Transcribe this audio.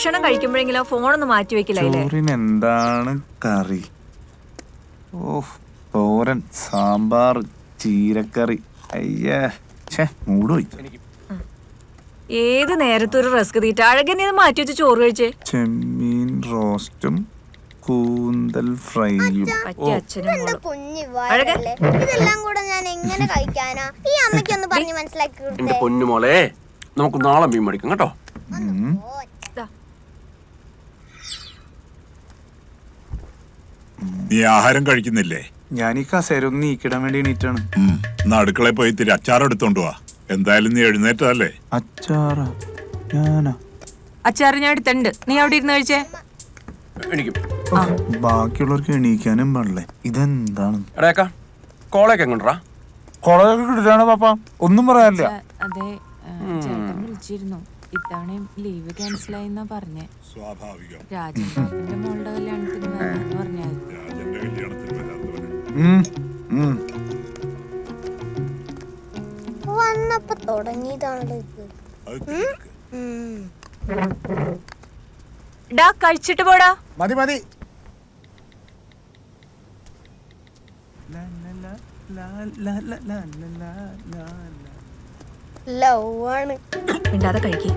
ഭക്ഷണം കഴിക്കുമ്പോഴെങ്കിലും ഫോണൊന്നും മാറ്റി വെക്കില്ലേ? എന്താണ് കറി? തോരൻ, സാമ്പാർ, ചീരക്കറി. അയ്യേ മൂട് പോയി. ഏത് നേരത്തൊരു റസ്ക് തീറ്റ. അഴകനെ മാറ്റി വെച്ച് ചോറ് കഴിച്ചേ. ചെമ്മീൻ റോസ്റ്റും കൂന്തൽ ഫ്രൈയും. ഇതെല്ലാം കൂടെ ഞാൻ എങ്ങനെ കഴിക്കാനാ? ഈ അമ്മയ്ക്കൊന്ന് പറഞ്ഞ് മനസ്സിലാക്കി എന്റെ പൊന്നുമോളെ, നമുക്ക് നാളെ മീൻ മേടിക്കാം കേട്ടോ. നീ ആഹാരം കഴിക്കുന്നില്ലേ? ഞാൻ ഈ കസേരൊന്ന് നീക്കിടാൻ വേണ്ടി എണീറ്റാണ്. അടുക്കളയിൽ പോയി ഇത്തിരി അച്ചാർ എടുത്തോണ്ട് വാ. എന്തായാലും നീ എഴുന്നേറ്റതല്ലേ? അച്ചാറാ? ഞാനാ? അച്ചാറ് ഞാൻ എടുത്തിട്ടുണ്ട്. നീ അവിടെ ഇരുന്ന് കഴിച്ചേ. ബാക്കിയുള്ളവർക്ക് എണീക്കാനും പാടില്ലേ? ഇതെന്താണ്? കോളേക്ക് എങ്ങോട്ടാ? കോളേജൊക്കെ കിട്ടിട്ടാണ് പാപ്പ, ഒന്നും പറയാനില്ല. അതെ, ചേട്ടൻ വിളിച്ചിരുന്നു. ഇത്തവണയും ലീവ് ക്യാൻസൽ ആയിന്നാ പറഞ്ഞേ. സ്വാഭാവികം. രാജന്റെ മോളുടെ കല്യാണത്തിന് വരാന്ന് പറഞ്ഞാൽ രാജന്റെ കല്യാണത്തിന് വരാത്തവന് വന്നപ്പോ തുടങ്ങിയതാണല്ലോ കഴിച്ചിട്ട് പോടാ. മതി മതി. ലവ് ആണ്. മിണ്ടാതെ കഴിക്കേ.